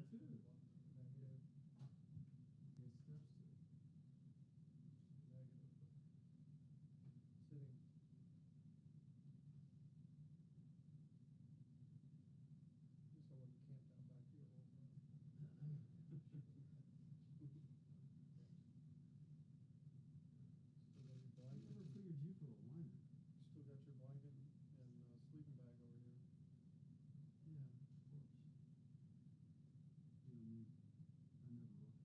too. Negative. It steps to. Negative. Sitting. Just I wasn't camped out back here all the time. Still got your I blanket. never figured you for a whiner. Still got your blanket and sleeping bag over here. Yeah, of course. You know me. I never look at it.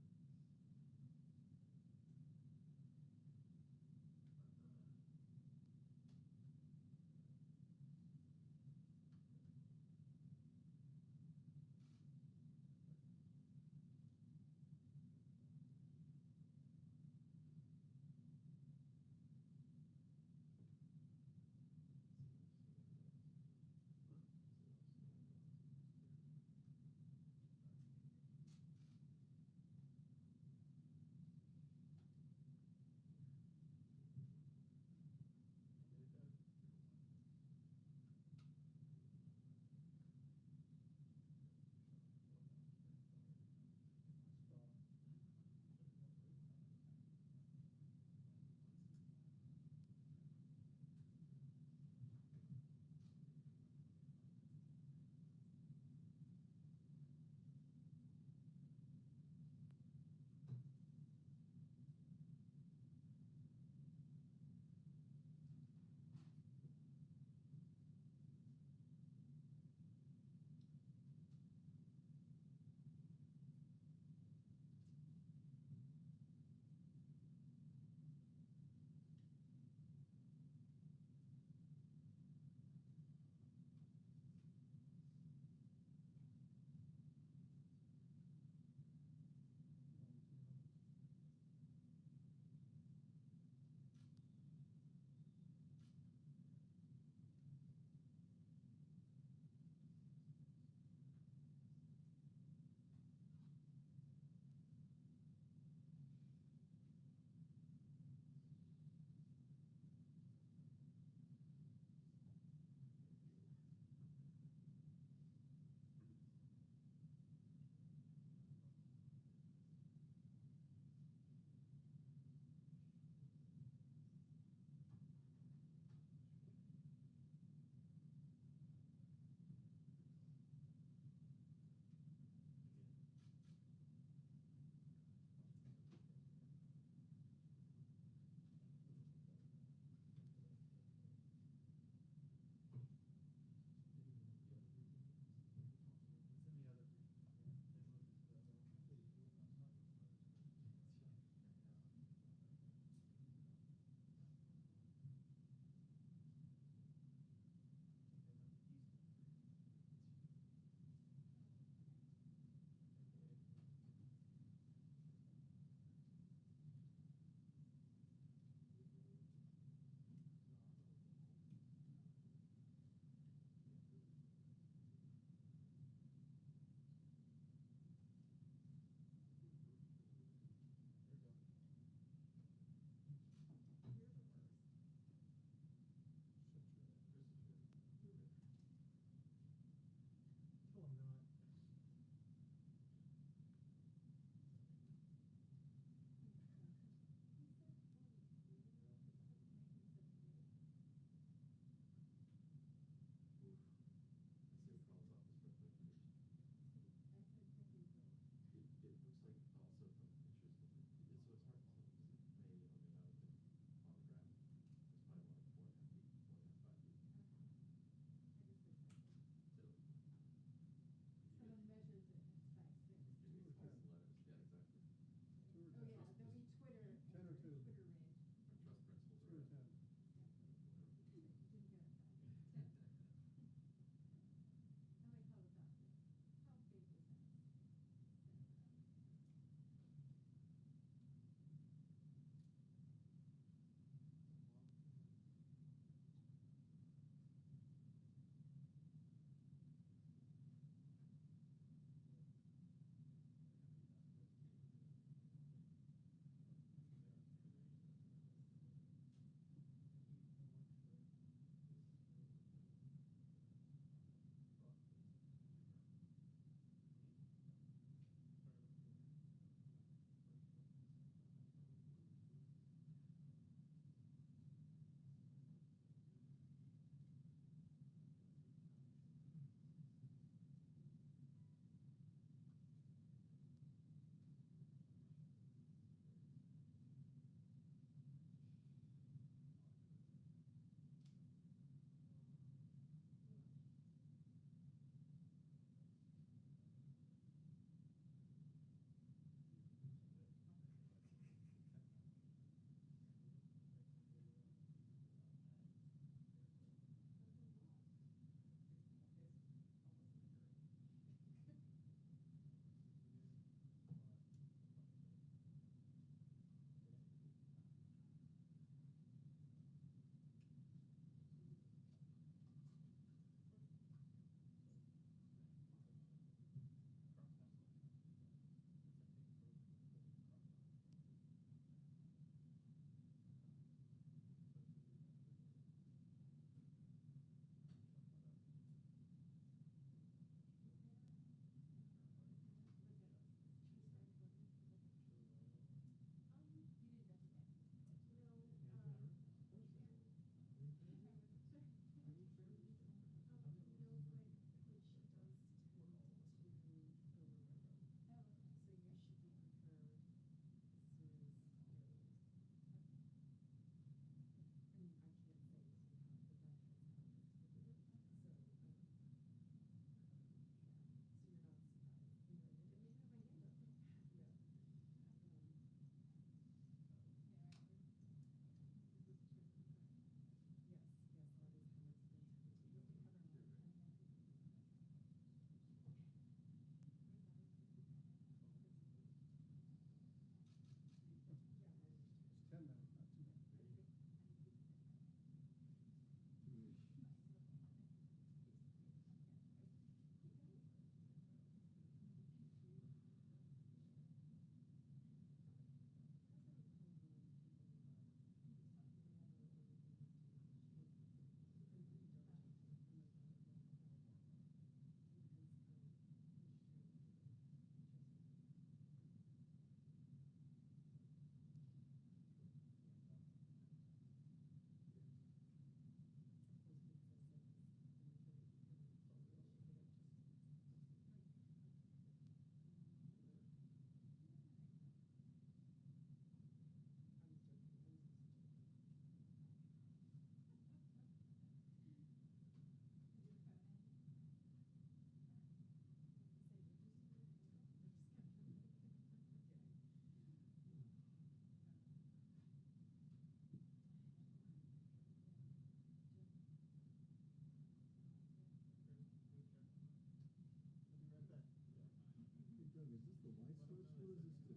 light switch? What does this do?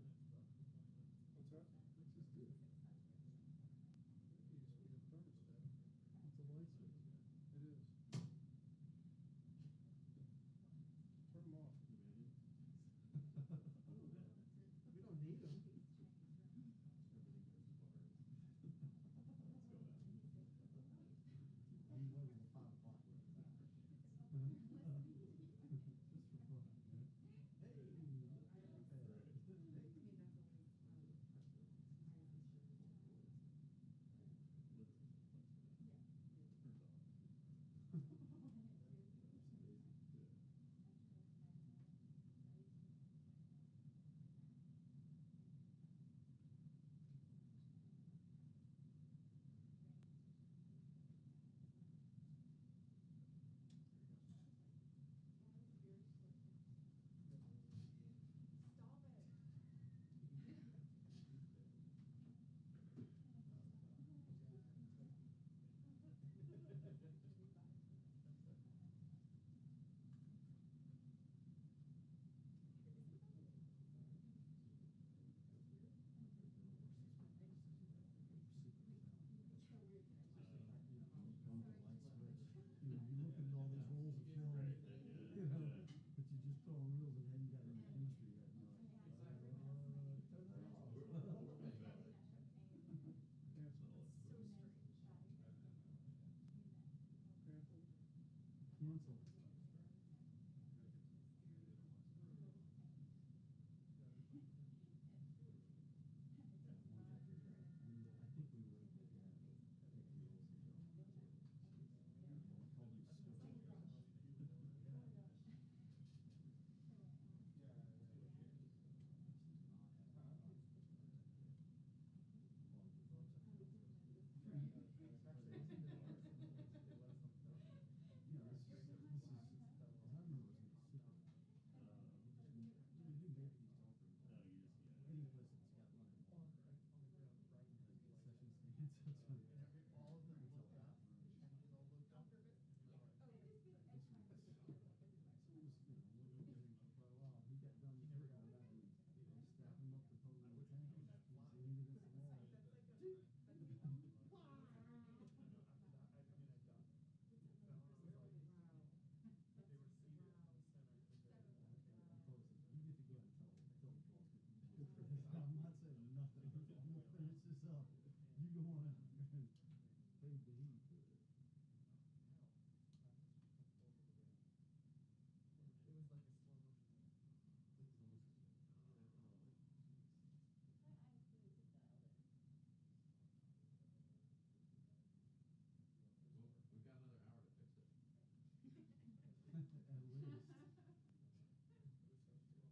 What's that? What's this do? It used to be a thermostat. It's a light switch. It is. Turn them off. We don't need them. We went at 5 o'clock. Just for fun. Hey, you look at all these rolls of film, but you just throw on reels and then you got an industry that you're like, turn that off. Cancel. Cancel. I think we were I'm not saying nothing. I'm gonna finish this up. You go on out there and fade the heat. It was like a slow motion. Well, we've got another hour to fix it. At least. Okay, cool. Thanks.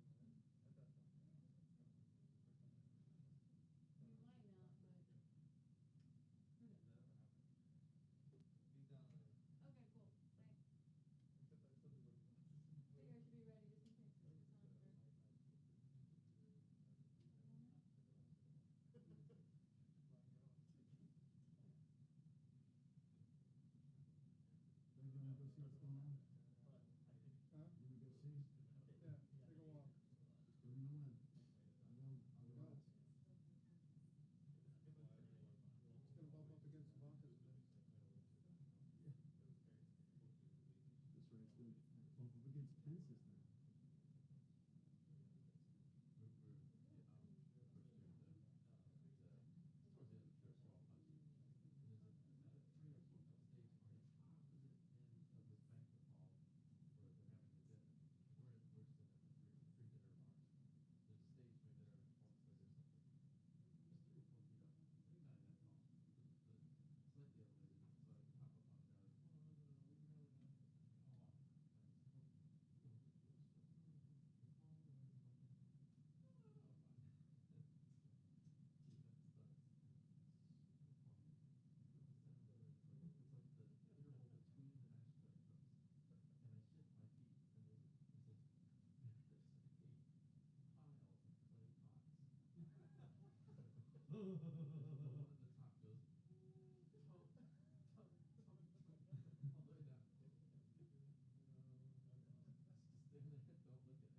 Figure I should be ready just in case it's on first. You gonna go see what's going on? Huh? You gonna go see? Yeah, take a walk. Just give me the win. I'll go out. It's gonna bump up against the Broncos a bit. Yeah. That's right, it's gonna bump up against Pence's now. Towards the end of the trip, we're all punching. And there's three or four states on the opposite end of this banquet hall where they're having the dinner. We're sitting at the three dinner bars. There's a stage made there and Paul said there's something just 3 or 4 feet up, not that tall, but slightly elevated. So I pop up on there, like, oh, one at the top goes, all the way down. Stand there, don't look at anything.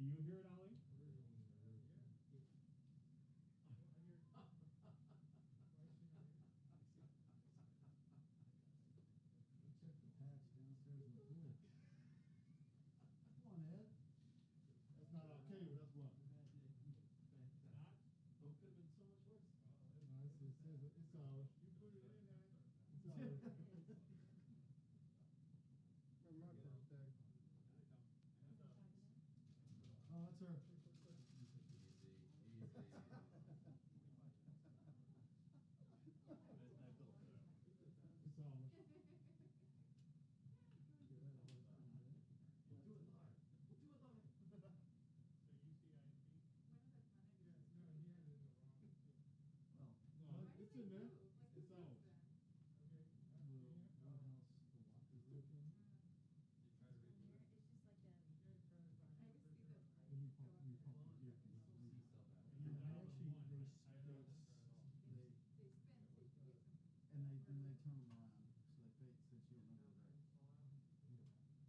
Can you hear it, Ali? Check the patch downstairs in the pool. Come on, Ed. That's not our cable, that's what? Not? Oh, it could have been so much worse. No, it's ours. You put it in there. It's ours. Remember my first day? Oh, that's her. It's ours. Well, No, it's in there. It's ours. the one house, the lock is different. Let me pump the gear for you. And they actually, and they turn them around, so they fake, since you don't know they're there.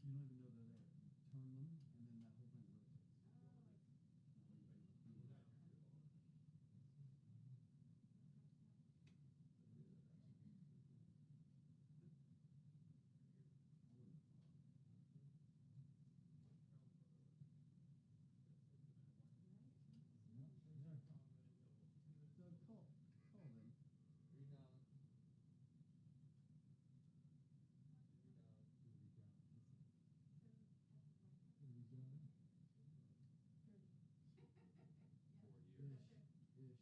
You don't even know they're there. You turn them, and then that whole thing rotates. Doug, call them. Ish.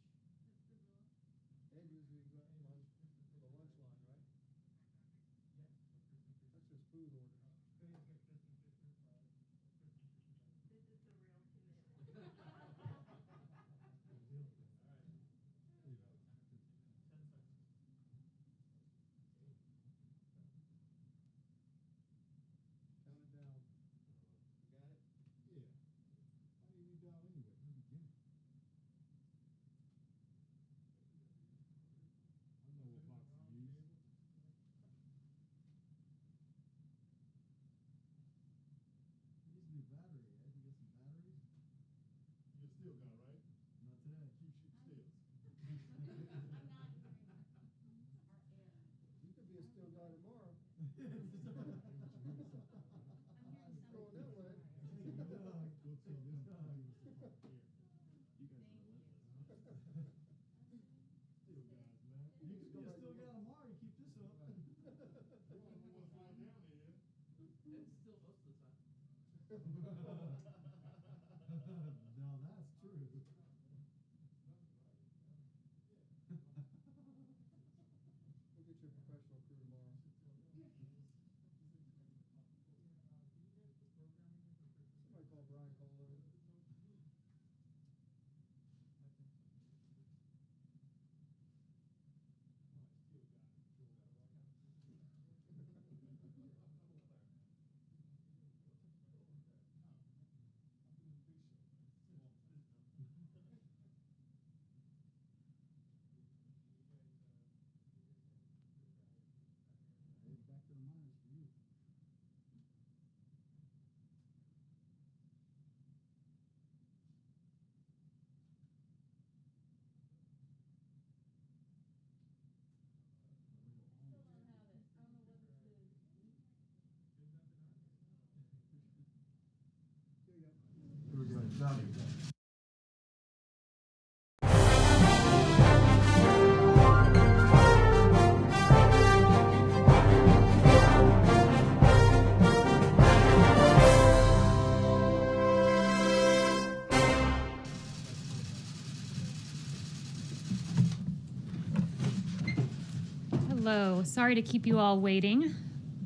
Ed usually got lunch for the lunch line, right? That's just food order. Count it down. Got it? Yeah. Why do you need dial anyway? From the beginning. I know what box to use. Needs a new battery, Ed. You get some batteries? You're still guy, right? Not today. Keep shooting stills. You could be a still guy tomorrow. Going that way. Hey, Doug. We'll take this Doug. guy. You guys are relentless. Still guys, man. You could be a still guy tomorrow. You keep this up. You don't know what's going down there. It's still most of the time. Now that's true. We'll get you a professional crew tomorrow. Somebody call Brian Kayleigh. Hey, back to the minors for you. Here you go. Here we go. Value. Hello, sorry to keep you all waiting.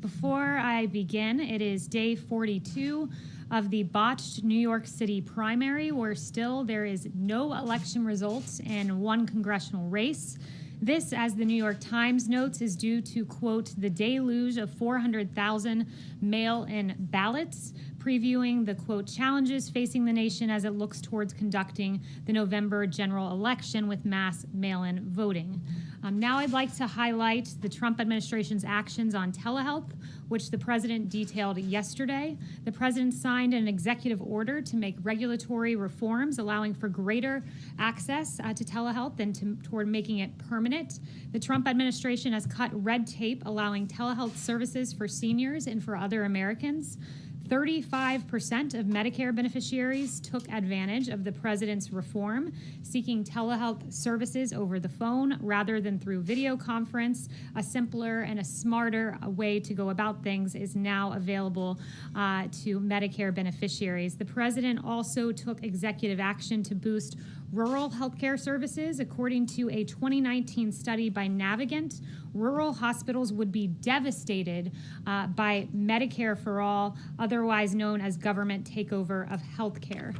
Before I begin, it is day 42 of the botched New York City primary, where still there is no election results in one congressional race. This, as the New York Times notes, is due to, quote, the deluge of 400,000 mail-in ballots. previewing the, quote, challenges facing the nation as it looks towards conducting the November general election with mass mail-in voting. Now I'd like to highlight the Trump administration's actions on telehealth, which the president detailed yesterday. The president signed an executive order to make regulatory reforms allowing for greater access to telehealth and toward making it permanent. The Trump administration has cut red tape allowing telehealth services for seniors and for other Americans. 35% of Medicare beneficiaries took advantage of the president's reform, seeking telehealth services over the phone rather than through video conference. A simpler and a smarter way to go about things is now available to Medicare beneficiaries. The president also took executive action to boost rural healthcare services. According to a 2019 study by Navigant, rural hospitals would be devastated by Medicare for All, otherwise known as government takeover of healthcare.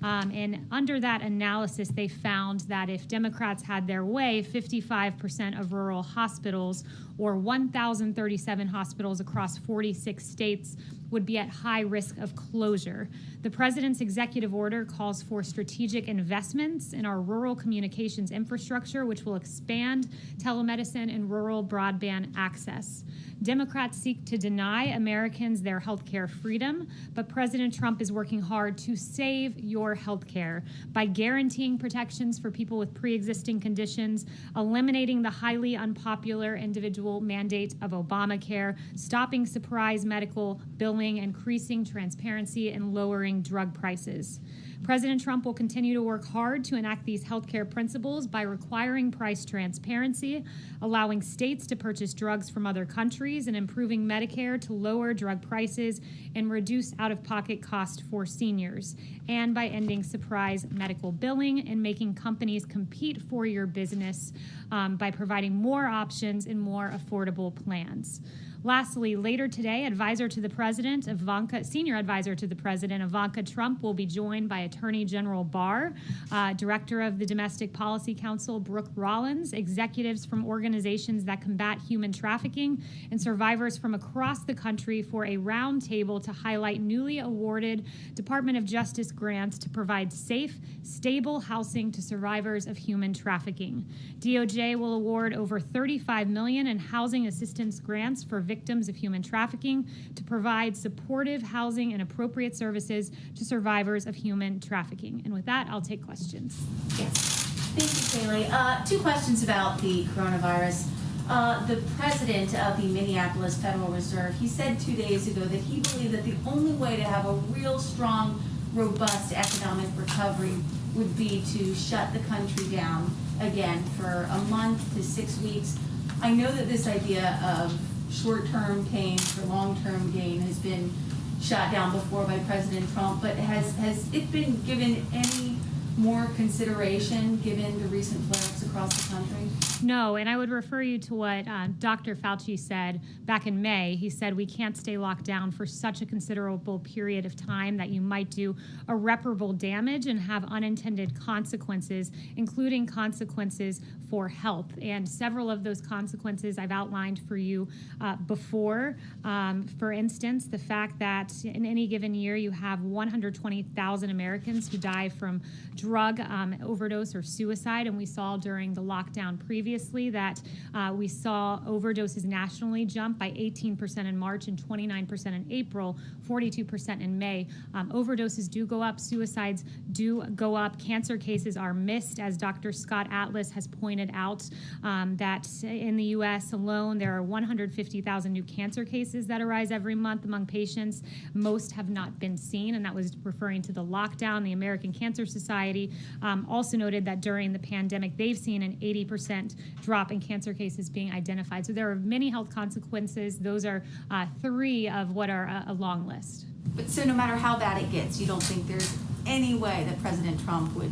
And under that analysis, they found that if Democrats had their way, 55% of rural hospitals, or 1,037 hospitals across 46 states, would be at high risk of closure. The president's executive order calls for strategic investments in our rural communications infrastructure, which will expand telemedicine and rural broadband access. Democrats seek to deny Americans their health care freedom, but President Trump is working hard to save your health care by guaranteeing protections for people with pre-existing conditions, eliminating the highly unpopular individual mandate of Obamacare, stopping surprise medical billing, increasing transparency, and lowering drug prices. President Trump will continue to work hard to enact these healthcare principles by requiring price transparency, allowing states to purchase drugs from other countries, and improving Medicare to lower drug prices and reduce out-of-pocket costs for seniors, and by ending surprise medical billing and making companies compete for your business by providing more options and more affordable plans. Lastly, later today, Senior Advisor to the President, Ivanka Trump, will be joined by Attorney General Barr, Director of the Domestic Policy Council, Brooke Rollins, executives from organizations that combat human trafficking, and survivors from across the country for a roundtable to highlight newly awarded Department of Justice grants to provide safe, stable housing to survivors of human trafficking. DOJ will award over $35 million in housing assistance grants for victims of human trafficking to provide supportive housing and appropriate services to survivors of human trafficking. And with that, I'll take questions. Yes. Thank you, Kayleigh. Two questions about the coronavirus. The president of the Minneapolis Federal Reserve, he said 2 days ago that he believed that the only way to have a real strong, robust economic recovery would be to shut the country down again for a month to 6 weeks. I know that this idea of short-term pain for long-term gain has been shot down before by President Trump, but has it been given any more consideration given the recent flare-ups across the country? No, and I would refer you to what Dr. Fauci said back in May. He said we can't stay locked down for such a considerable period of time that you might do irreparable damage and have unintended consequences, including consequences for health. And several of those consequences I've outlined for you before. For instance, the fact that in any given year you have 120,000 Americans who die from drug overdose or suicide, and we saw during the lockdown previously that we saw overdoses nationally jump by 18% in March and 29% in April, 42% in May. Overdoses do go up, suicides do go up, cancer cases are missed, as Dr. Scott Atlas has pointed out, that in the U.S. alone there are 150,000 new cancer cases that arise every month among patients. Most have not been seen, and that was referring to the lockdown. The American Cancer Society also noted that during the pandemic they've seen an 80% drop in cancer cases being identified. So there are many health consequences. Those are three of what are a long list. But so no matter how bad it gets, you don't think there's any way that President Trump would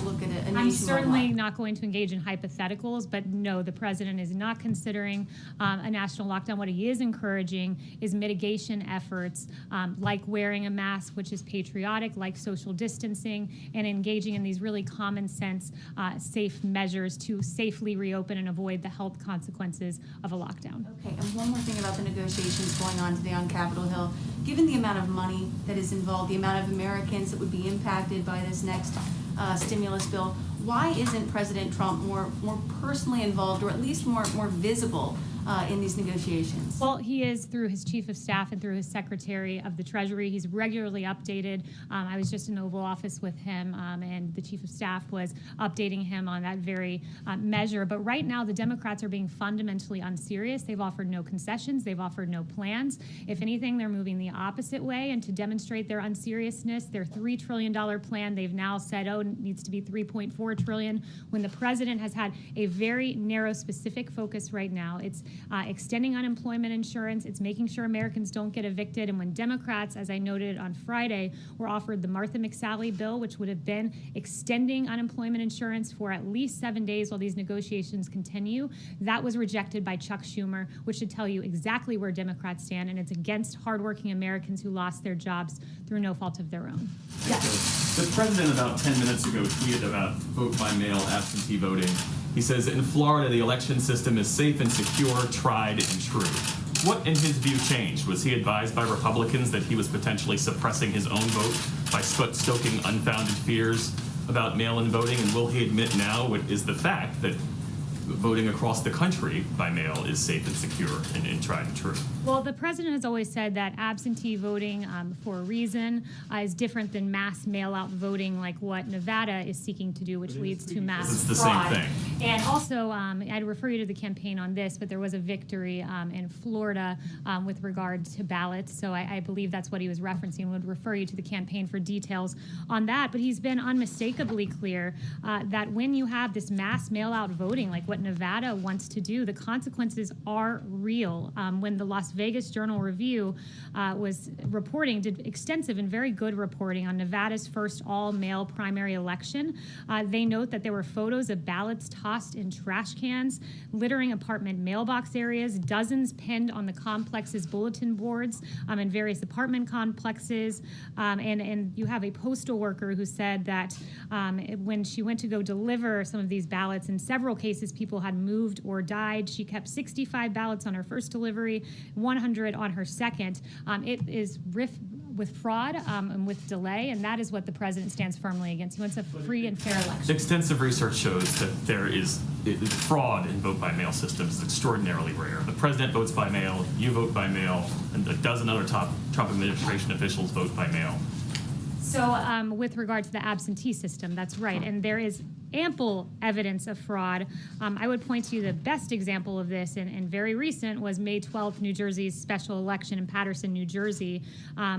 look at a nationwide? I'm certainly not going to engage in hypotheticals, but no, the president is not considering a national lockdown. What he is encouraging is mitigation efforts like wearing a mask, which is patriotic, like social distancing, and engaging in these really common sense, safe measures to safely reopen and avoid the health consequences of a lockdown. Okay, and one more thing about the negotiations going on today on Capitol Hill. given the amount of money that is involved, the amount of Americans that would be impacted by this next stimulus bill, why isn't President Trump more personally involved, or at least more visible in these negotiations? Well, he is through his chief of staff and through his secretary of the Treasury. He's regularly updated. I was just in the Oval Office with him, and the chief of staff was updating him on that very measure. But right now, the Democrats are being fundamentally unserious. They've offered no concessions. They've offered no plans. If anything, they're moving the opposite way. And to demonstrate their unseriousness, their $3 trillion plan, they've now said, oh, it needs to be $3.4 trillion, when the president has had a very narrow, specific focus right now. It's extending unemployment insurance. It's making sure Americans don't get evicted. And when Democrats, as I noted on Friday, were offered the Martha McSally bill, which would have been extending unemployment insurance for at least 7 days while these negotiations continue, that was rejected by Chuck Schumer, which should tell you exactly where Democrats stand, and it's against hardworking Americans who lost their jobs through no fault of their own. Yes. The president about 10 minutes ago tweeted about vote by mail absentee voting. He says in Florida, the election system is safe and secure, tried and true. What, in his view, changed? Was he advised by Republicans that he was potentially suppressing his own vote by stoking unfounded fears about mail-in voting? And will he admit now what is the fact that voting across the country by mail is safe and secure and tried and true? Well, the president has always said that absentee voting for a reason is different than mass mail-out voting like what Nevada is seeking to do, which leads to mass It's the fraud. same thing. And also, I'd refer you to the campaign on this, but there was a victory in Florida with regard to ballots. So I believe that's what he was referencing. Would refer you to the campaign for details on that. But he's been unmistakably clear that when you have this mass mail-out voting, like what Nevada wants to do, the consequences are real. When the Las Vegas Journal-Review was reporting, did extensive and very good reporting on Nevada's first all-male primary election, they note that there were photos of ballots tossed in trash cans, littering apartment mailbox areas, dozens pinned on the complex's bulletin boards in various apartment complexes, and you have a postal worker who said that when she went to go deliver some of these ballots, in several cases people had moved or died. She kept 65 ballots on her first delivery, 100 on her second. It is with fraud and with delay, and that is what the president stands firmly against. He wants a free and fair election. Extensive research shows that there is fraud in vote-by-mail systems is extraordinarily rare. The president votes by mail, you vote by mail, and a dozen other top Trump administration officials vote by mail. So with regard to the absentee system, that's right, and there is ample evidence of fraud. I would point to you the best example of this, and very recent, was May 12th, New Jersey's special election in Paterson, New Jersey,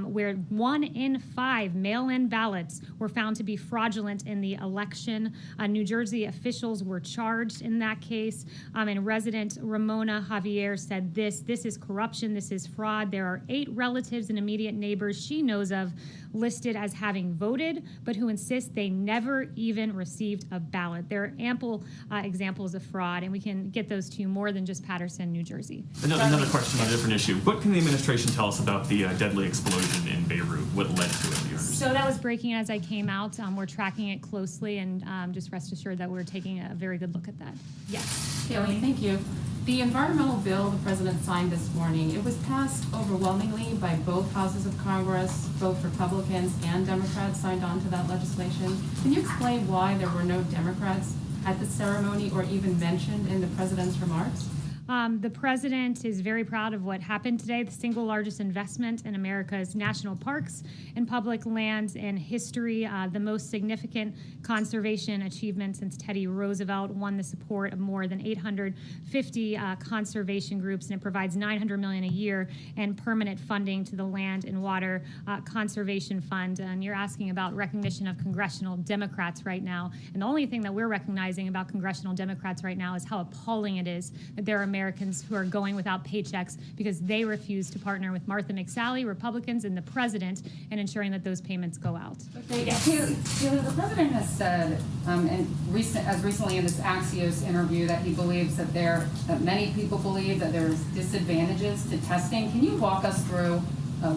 where 1 in 5 mail-in ballots were found to be fraudulent in the election. New Jersey officials were charged in that case, and resident Ramona Javier said this is corruption, this is fraud. There are 8 relatives and immediate neighbors she knows of listed as having voted, but who insist they never even received a ballot. There are ample examples of fraud, and we can get those to you more than just Paterson, New Jersey. Another question on a different issue. What can the administration tell us about the deadly explosion in Beirut? What led to it? So that was breaking as I came out. We're tracking it closely, and just rest assured that we're taking a very good look at that. Yes. Kayleigh, thank you. The environmental bill the president signed this morning, it was passed overwhelmingly by both houses of Congress. Both Republicans and Democrats signed on to that legislation. Can you explain why there were no Democrats at the ceremony or even mentioned in the president's remarks? The president is very proud of what happened today, the single largest investment in America's national parks and public lands in history, the most significant conservation achievement since Teddy Roosevelt won the support of more than 850 conservation groups, and it provides $900 million a year in permanent funding to the Land and Water Conservation Fund. And you're asking about recognition of congressional Democrats right now, and the only thing that we're recognizing about congressional Democrats right now is how appalling it is that there are Americans who are going without paychecks because they refuse to partner with Martha McSally, Republicans, and the president in ensuring that those payments go out. Kayleigh, the president has said, as recently in this Axios interview, that he believes that many people believe that there's disadvantages to testing. Can you walk us through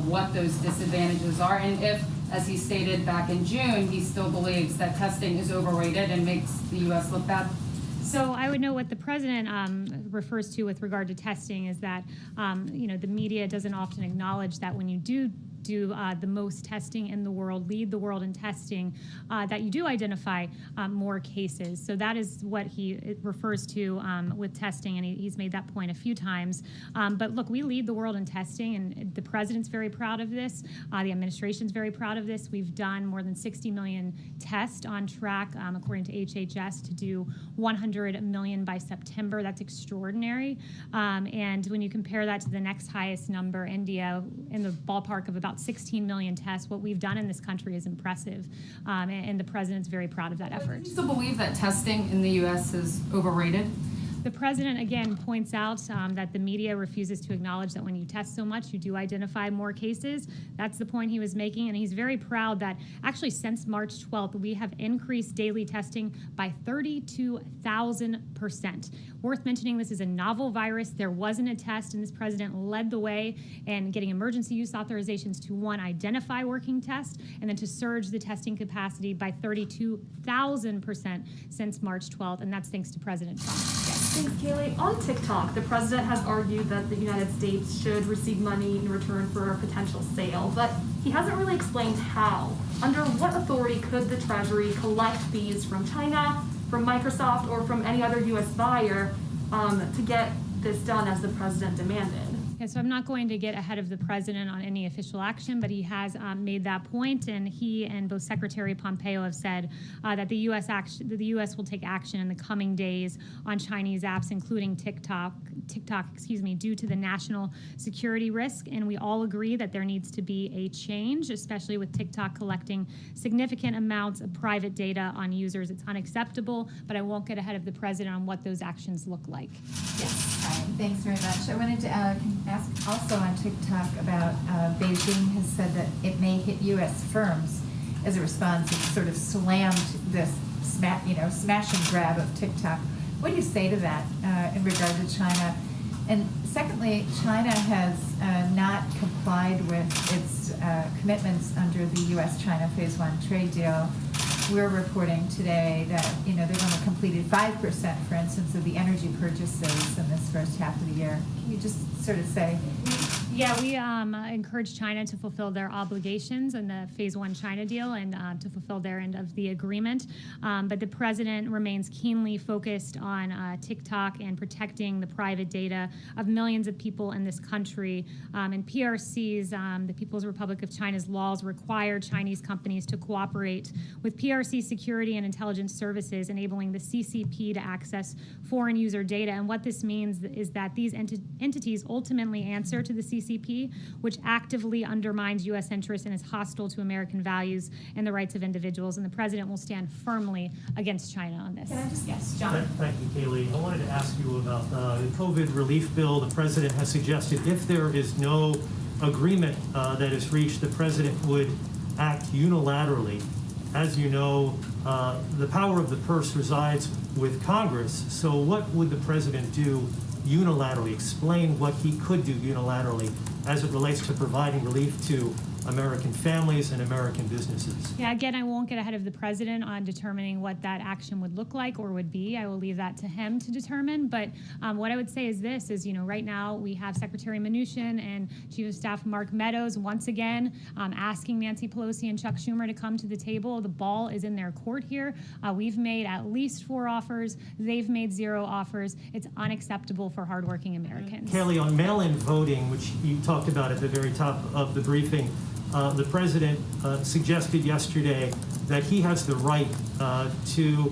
what those disadvantages are, and if, as he stated back in June, he still believes that testing is overrated and makes the U.S. look bad? So I would know what the president refers to with regard to testing is that, the media doesn't often acknowledge that when you do the most testing in the world, lead the world in testing, that you do identify more cases. So that is what he refers to with testing, and he's made that point a few times. But look, we lead the world in testing, and the president's very proud of this. The administration's very proud of this. We've done more than 60 million tests, on track, according to HHS, to do 100 million by September. That's extraordinary. And when you compare that to the next highest number, India, in the ballpark of about 16 million tests, what we've done in this country is impressive, and the president's very proud of that effort. Do you still believe that testing in the U.S. is overrated? The president, again, points out that the media refuses to acknowledge that when you test so much, you do identify more cases. That's the point he was making, and he's very proud that actually since March 12th, we have increased daily testing by 32,000%. Worth mentioning, this is a novel virus. There wasn't a test, and this president led the way in getting emergency use authorizations to, one, identify working tests, and then to surge the testing capacity by 32,000% since March 12th, and that's thanks to President Trump. Thanks, Kayleigh. On TikTok, the president has argued that the United States should receive money in return for a potential sale, but he hasn't really explained how. Under what authority could the Treasury collect fees from China, from Microsoft, or from any other U.S. buyer to get this done as the president demanded? Okay, so I'm not going to get ahead of the president on any official action, but he has made that point, and he and both Secretary Pompeo have said that the U.S. will take action in the coming days on Chinese apps, including TikTok, due to the national security risk. And we all agree that there needs to be a change, especially with TikTok collecting significant amounts of private data on users. It's unacceptable, but I won't get ahead of the president on what those actions look like. Yes. Thanks very much. I wanted to ask also on TikTok about Beijing has said that it may hit U.S. firms as a response. It sort of slammed this smash and grab of TikTok. What do you say to that in regard to China? And secondly, China has not complied with its commitments under the U.S.-China Phase 1 trade deal. We're reporting today that they've only completed 5%, for instance, of the energy purchases in this first half of the year. Can you just sort of say? Yeah, we encourage China to fulfill their obligations in the Phase 1 China deal and to fulfill their end of the agreement. But the president remains keenly focused on TikTok and protecting the private data of millions of people in this country. And PRC's, the People's Republic of China's laws require Chinese companies to cooperate with PRC security and intelligence services, enabling the CCP to access foreign user data. And what this means is that these entities ultimately answer to the CCP, which actively undermines U.S. interests and is hostile to American values and the rights of individuals. And the president will stand firmly against China on this. Can I just, yes, John? Thank you, Kayleigh. I wanted to ask you about the COVID relief bill. The president has suggested if there is no agreement that is reached, the president would act unilaterally. As you know, the power of the purse resides with Congress. So what would the president do unilaterally? Explain what he could do unilaterally as it relates to providing relief to American families and American businesses. Yeah, again, I won't get ahead of the president on determining what that action would look like or would be. I will leave that to him to determine. But what I would say is this, is, right now we have Secretary Mnuchin and Chief of Staff Mark Meadows once again asking Nancy Pelosi and Chuck Schumer to come to the table. The ball is in their court here. We've made at least 4 offers. They've made 0 offers. It's unacceptable for hardworking Americans. Kayleigh, on mail-in voting, which you talked about at the very top of the briefing, the president suggested yesterday that he has the right to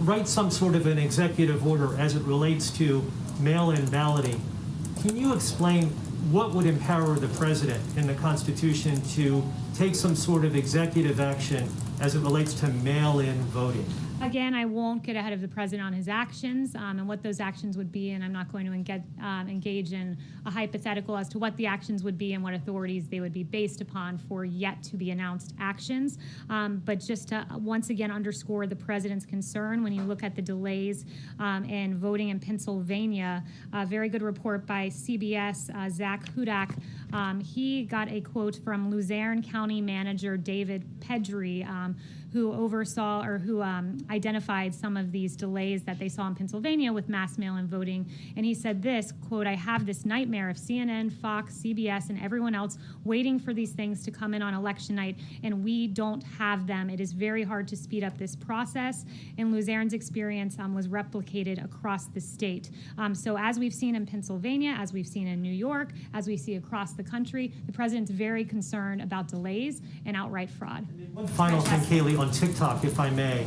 write some sort of an executive order as it relates to mail-in balloting. Can you explain what would empower the president in the Constitution to take some sort of executive action as it relates to mail-in voting? Again, I won't get ahead of the president on his actions and what those actions would be, and I'm not going to engage in a hypothetical as to what the actions would be and what authorities they would be based upon for yet to be announced actions. But just to once again underscore the president's concern, when you look at the delays in voting in Pennsylvania, a very good report by CBS, Zach Hudak. He got a quote from Luzerne County Manager David Pedri, who oversaw or who identified some of these delays that they saw in Pennsylvania with mass mail-in voting. And he said this, quote, "I have this nightmare of CNN, Fox, CBS, and everyone else waiting for these things to come in on election night, and we don't have them. It is very hard to speed up this process." And Luzern's experience was replicated across the state. So as we've seen in Pennsylvania, as we've seen in New York, as we see across the country, the president's very concerned about delays and outright fraud. One final thing, Kayleigh, on TikTok, if I may.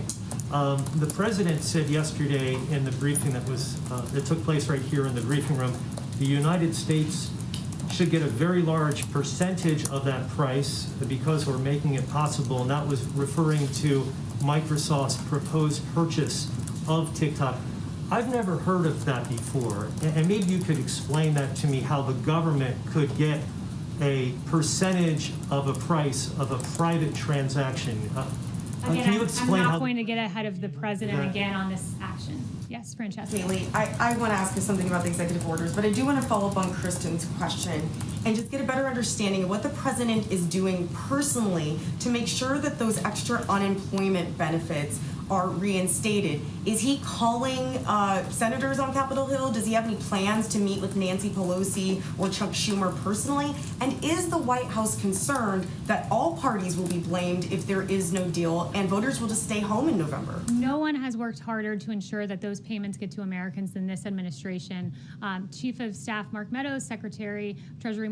The president said yesterday in the briefing that took place right here in the briefing room, the United States should get a very large percentage of that price because we're making it possible, and that was referring to Microsoft's proposed purchase of TikTok. I've never heard of that before, and maybe you could explain that to me, how the government could get a percentage of a price of a private transaction. Again, Can you I'm explain not how? going to get ahead of the president again on this action. Yes, Francesca. Kayleigh, I want to ask you something about the executive orders, but I do want to follow up on Kristen's question and just get a better understanding of what the president is doing personally to make sure that those extra unemployment benefits are reinstated. Is he calling senators on Capitol Hill? Does he have any plans to meet with Nancy Pelosi or Chuck Schumer personally? And is the White House concerned that all parties will be blamed if there is no deal and voters will just stay home in November? No one has worked harder to ensure that those payments get to Americans than this administration. Chief of Staff Mark Meadows, Secretary of Treasury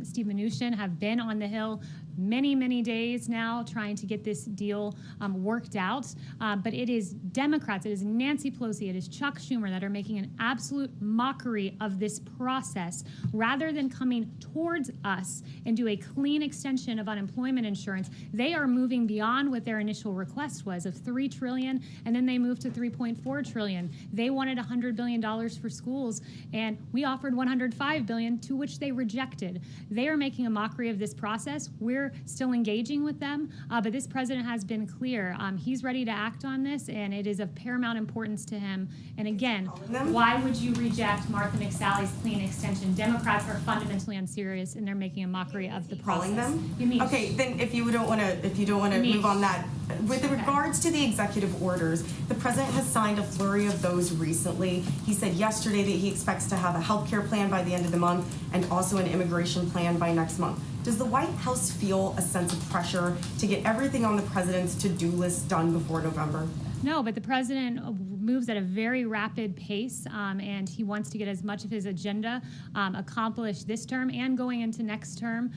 Steve Mnuchin have been on the Hill many days now trying to get this deal worked out. But it is Democrats, it is Nancy Pelosi, it is Chuck Schumer that are making an absolute mockery of this process rather than coming towards us and do a clean extension of unemployment insurance. They are moving beyond what their initial request was of $3 trillion, and then they moved to $3.4 trillion. They wanted $100 billion for schools, and we offered $105 billion, to which they rejected. They are making a mockery of this process. We're still engaging with them, but this president has been clear. He's ready to act on this, and it is of paramount importance to him. And again, why would you reject Martha McSally's clean extension? Democrats are fundamentally unserious, and they're making a mockery of the process. Calling them? You Okay, then if you don't want to move on that, with regards to the executive orders, the president has signed a flurry of those recently. He said yesterday that he expects to have a health care plan by the end of the month and also an immigration plan by next month. Does the White House feel a sense of pressure to get everything on the president's to-do list done before November? No, but the president moves at a very rapid pace, and he wants to get as much of his agenda accomplished this term and going into next term.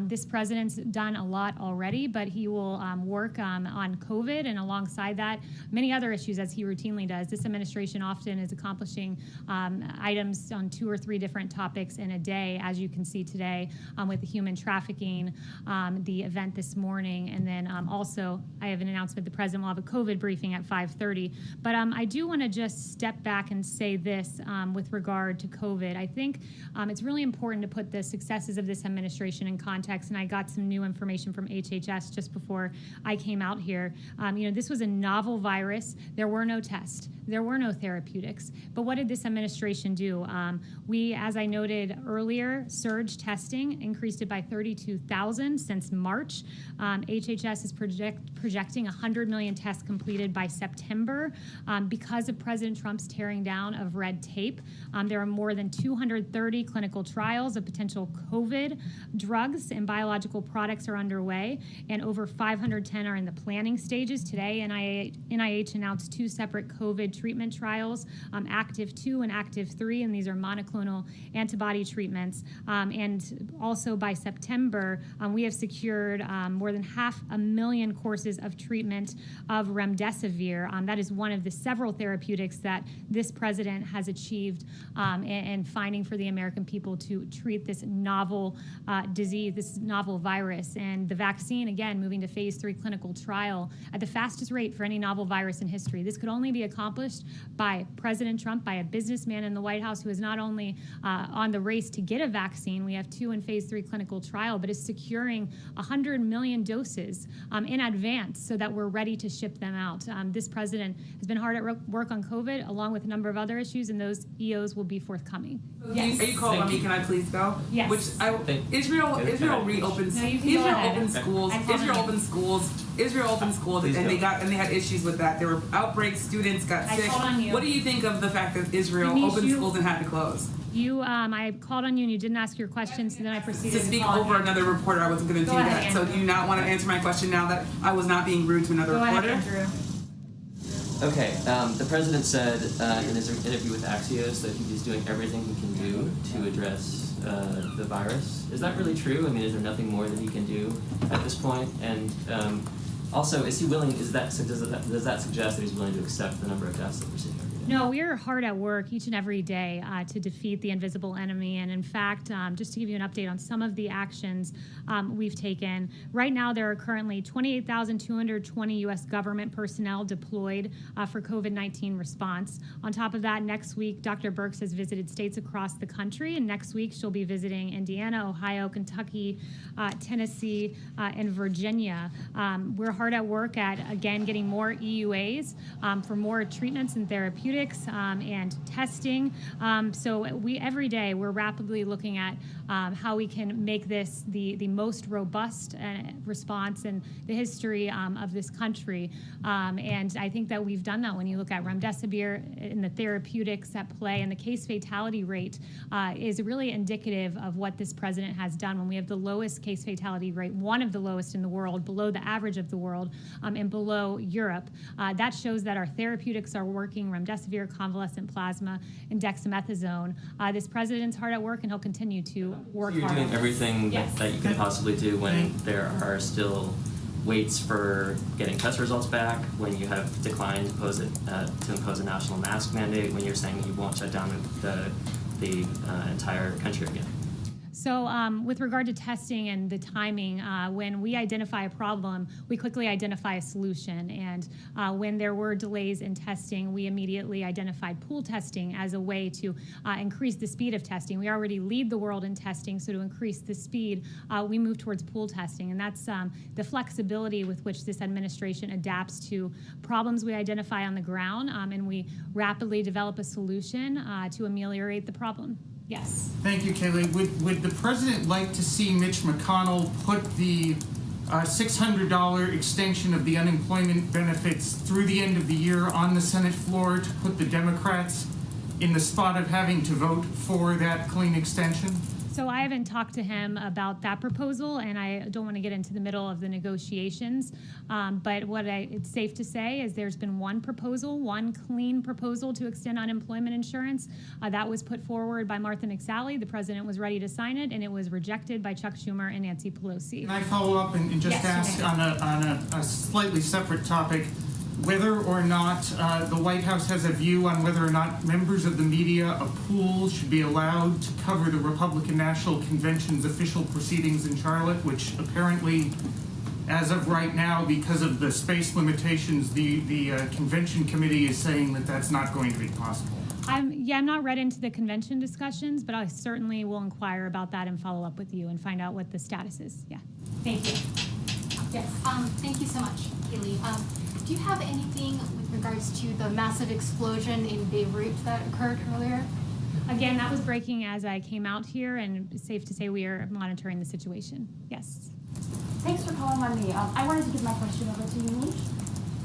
This president's done a lot already, but he will work on COVID, and alongside that, many other issues as he routinely does. This administration often is accomplishing items on 2 or 3 different topics in a day, as you can see today with the human trafficking, the event this morning, and then also I have an announcement. The president will have a COVID briefing at 5:30. But I do want to just step back and say this with regard to COVID. I think it's really important to put the successes of this administration in context, and I got some new information from HHS just before I came out here. This was a novel virus. There were no tests. There were no therapeutics. But what did this administration do? We, as I noted earlier, surge testing, increased it by 32,000 since March. HHS is projecting 100 million tests completed by September. Because of President Trump's tearing down of red tape, there are more than 230 clinical trials of potential COVID drugs and biological products are underway, and over 510 are in the planning stages. Today, NIH announced 2 separate COVID treatment trials, Active 2 and Active 3, and these are monoclonal antibody treatments. And also by September, we have secured more than 500,000 courses of treatment of remdesivir. That is one of the several therapeutics that this president has achieved and finding for the American people to treat this novel disease, this novel virus. And the vaccine, again, moving to phase 3 clinical trial at the fastest rate for any novel virus in history. This could only be accomplished by President Trump, by a businessman in the White House who is not only on the race to get a vaccine, we have 2 in phase 3 clinical trial, but is securing 100 million doses in advance so that we're ready to ship them out. This president has been hard at work on COVID, along with a number of other issues, and those EOs will be forthcoming. Yes. Are you calling on me? Can I please go? Yes. Israel reopens. No, you can Israel go ahead. opens schools. I called Israel on you. opens schools. Israel opened schools, Please and go. they had issues with that. There were outbreaks. Students got I sick. called on you. What do you think of the fact that Israel Denise, opened you- schools and had to close? I called on you and you didn't ask your questions, so then I proceeded To speak call over on you. another reporter, I wasn't going to Go do ahead, that. So Andrew. do you not want to answer my question now that I was not being rude to another Go ahead, reporter? Andrew. Okay, the president said in his interview with Axios that he's doing everything he can do to address the virus. Is that really true? I mean, is there nothing more that he can do at this point? And also, is he willing? Does that suggest that he's willing to accept the number of deaths that we're seeing every day? No, we are hard at work each and every day to defeat the invisible enemy. And in fact, just to give you an update on some of the actions we've taken, right now there are currently 28,220 U.S. government personnel deployed for COVID-19 response. On top of that, next week, Dr. Birx has visited states across the country, and next week she'll be visiting Indiana, Ohio, Kentucky, Tennessee, and Virginia. We're hard at work at, again, getting more EUAs for more treatments and therapeutics and testing. So every day we're rapidly looking at how we can make this the most robust response in the history of this country. And I think that we've done that when you look at remdesivir and the therapeutics at play, and the case fatality rate is really indicative of what this president has done. When we have the lowest case fatality rate, one of the lowest in the world, below the average of the world, and below Europe, that shows that our therapeutics are working. Remdesivir, convalescent plasma, and dexamethasone. This president's hard at work, and he'll continue to work So you're hard. doing everything Yes. that you can possibly do when there are still waits for getting test results back, when you have declined to impose a national mask mandate, when you're saying that you won't shut down the entire country again. So with regard to testing and the timing, when we identify a problem, we quickly identify a solution. And when there were delays in testing, we immediately identified pool testing as a way to increase the speed of testing. We already lead the world in testing, so to increase the speed, we move towards pool testing. And that's the flexibility with which this administration adapts to problems we identify on the ground, and we rapidly develop a solution to ameliorate the problem. Yes. Thank you, Kayleigh. Would the president like to see Mitch McConnell put the $600 extension of the unemployment benefits through the end of the year on the Senate floor to put the Democrats in the spot of having to vote for that clean extension? So I haven't talked to him about that proposal, and I don't want to get into the middle of the negotiations. But it's safe to say is there's been one proposal, one clean proposal to extend unemployment insurance. That was put forward by Martha McSally. The president was ready to sign it, and it was rejected by Chuck Schumer and Nancy Pelosi. Can I follow up and just ask on a slightly separate topic, whether or not the White House has a view on whether or not members of the media, a pool, should be allowed to cover the Republican National Convention's official proceedings in Charlotte, which apparently, as of right now, because of the space limitations, the convention committee is saying that that's not going to be possible. I'm not read into the convention discussions, but I certainly will inquire about that and follow up with you and find out what the status is. Yeah. Thank you. Yes. Thank you so much, Kayleigh. Do you have anything with regards to the massive explosion in Beirut that occurred earlier? Again, that was breaking as I came out here, and it's safe to say we are monitoring the situation. Yes. Thanks for calling on me. I wanted to give my question over to you, Nish.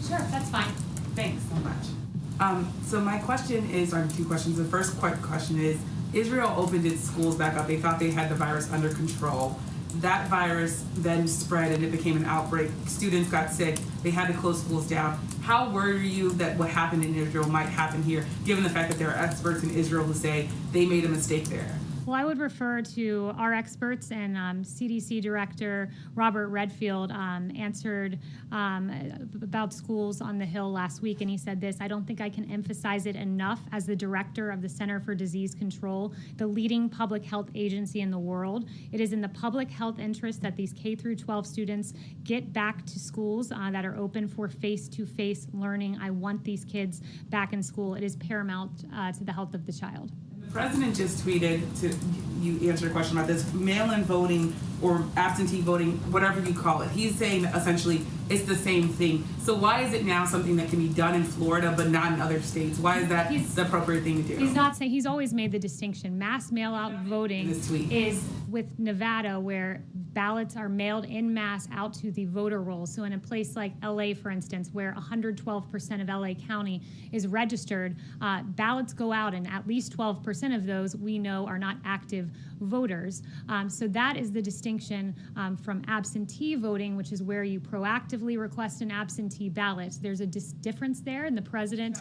Sure, that's fine. Thanks so much. So my question is, I have two questions. The first question is, Israel opened its schools back up. They thought they had the virus under control. That virus then spread and it became an outbreak. Students got sick. They had to close schools down. How worried are you that what happened in Israel might happen here, given the fact that there are experts in Israel who say they made a mistake there? Well, I would refer to our experts, and CDC Director Robert Redfield answered about schools on the Hill last week, and he said this: I don't think I can emphasize it enough as the director of the Center for Disease Control, the leading public health agency in the world. It is in the public health interest that these K through 12 students get back to schools that are open for face-to-face learning. I want these kids back in school. It is paramount to the health of the child. The The president just tweeted, to you answer a question about this, mail-in voting or absentee voting, whatever you call it. He's saying that essentially it's the same thing. So why is it now something that can be done in Florida but not in other states? Why is that the appropriate thing to do? He's not saying, he's always made the distinction. Mass mail-out voting is with Nevada, where ballots are mailed en masse out to the voter rolls. So in a place like LA, for instance, where 112% of LA County is registered, ballots go out, and at least 12% of those we know are not active voters. So that is the distinction from absentee voting, which is where you proactively request an absentee ballot. There's a difference there, and the president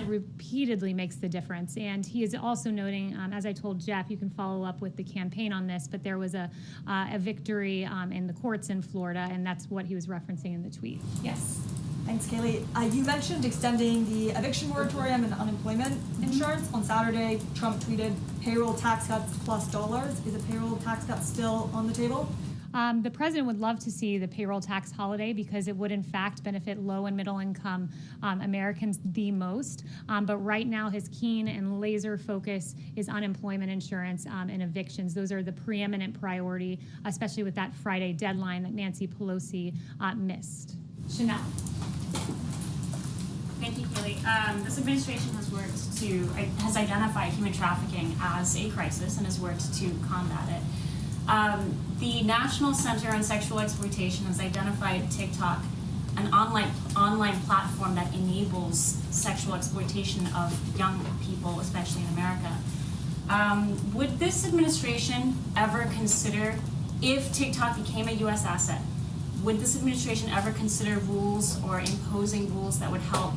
repeatedly makes the difference. And he is also noting, as I told Jeff, you can follow up with the campaign on this, but there was a victory in the courts in Florida, and that's what he was referencing in the tweet. Yes. Thanks, Kayleigh. You mentioned extending the eviction moratorium and unemployment insurance. On Saturday, Trump tweeted payroll tax cuts plus dollars. Is a payroll tax cut still on the table? The president would love to see the payroll tax holiday because it would in fact benefit low and middle income Americans the most. But right now his keen and laser focus is unemployment insurance and evictions. Those are the preeminent priority, especially with that Friday deadline that Nancy Pelosi missed. Chanel. Thank you, Kayleigh. This administration has identified human trafficking as a crisis and has worked to combat it. The National Center on Sexual Exploitation has identified TikTok, an online platform that enables sexual exploitation of young people, especially in America. Would this administration ever consider, if TikTok became a U.S. asset, would this administration ever consider rules or imposing rules that would help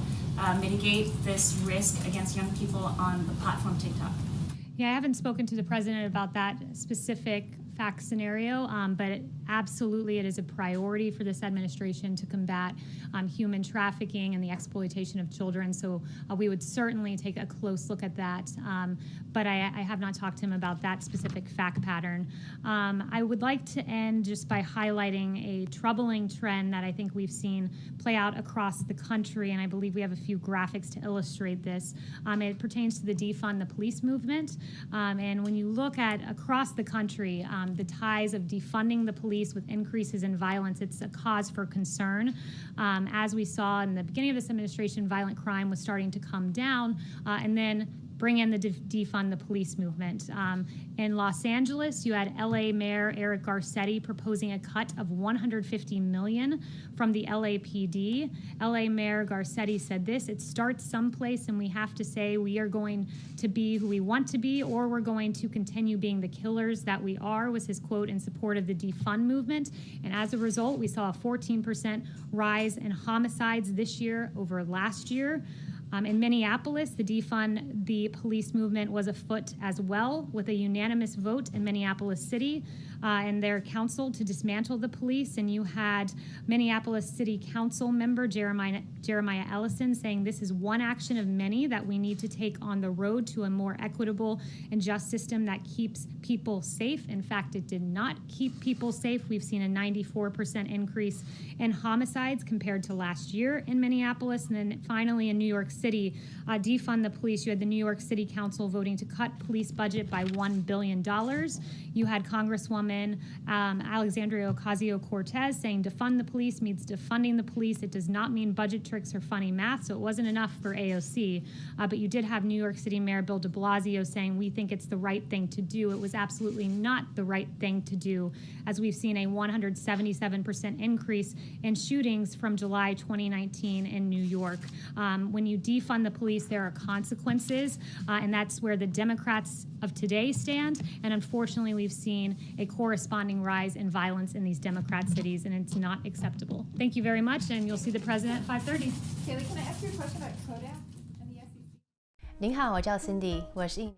mitigate this risk against young people on the platform TikTok? Yeah, I haven't spoken to the president about that specific fact scenario, but absolutely it is a priority for this administration to combat human trafficking and the exploitation of children. So we would certainly take a close look at that. But I have not talked to him about that specific fact pattern. I would like to end just by highlighting a troubling trend that I think we've seen play out across the country, and I believe we have a few graphics to illustrate this. It pertains to the defund the police movement. And when you look at across the country, the ties of defunding the police with increases in violence, it's a cause for concern. As we saw in the beginning of this administration, violent crime was starting to come down, and then bring in the defund the police movement. In Los Angeles, you had LA Mayor Eric Garcetti proposing a cut of $150 million from the LAPD. LA Mayor Garcetti said this: it starts someplace and we have to say we are going to be who we want to be, or we're going to continue being the killers that we are, was his quote in support of the defund movement. And as a result, we saw a 14% rise in homicides this year over last year. In Minneapolis, the defund the police movement was afoot as well, with a unanimous vote in Minneapolis City and their council to dismantle the police. And you had Minneapolis City Council member Jeremiah Ellison saying this is one action of many that we need to take on the road to a more equitable and just system that keeps people safe. In fact, it did not keep people safe. We've seen a 94% increase in homicides compared to last year in Minneapolis. And then finally in New York City, defund the police. You had the New York City Council voting to cut police budget by $1 billion. You had Congresswoman Alexandria Ocasio-Cortez saying defund the police means defunding the police. It does not mean budget tricks or funny math, so it wasn't enough for AOC. But you did have New York City Mayor Bill de Blasio saying we think it's the right thing to do. It was absolutely not the right thing to do, as we've seen a 177% increase in shootings from July 2019 in New York. When you defund the police, there are consequences, and that's where the Democrats of today stand. And unfortunately, we've seen a corresponding rise in violence in these Democrat cities, and it's not acceptable. Thank you very much, and you'll see the president at 5:30. Kayleigh, can I ask you a question about Kodak and the SEC? 您好，我叫 Cindy， 我是印尼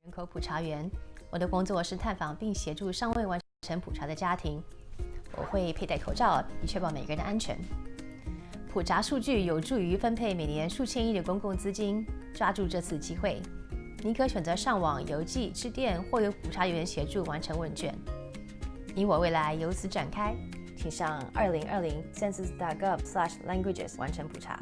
人口普查员。我的工作是探访并协助尚未完成普查的家庭。我会佩戴口罩，以确保每个人的安全。普查数据有助于分配每年数千亿的公共资金。抓住这次机会，你可选择上网、邮寄、致电，或由普查员协助完成问卷。你我未来由此展开，请上2020census.gov/languages 完成普查。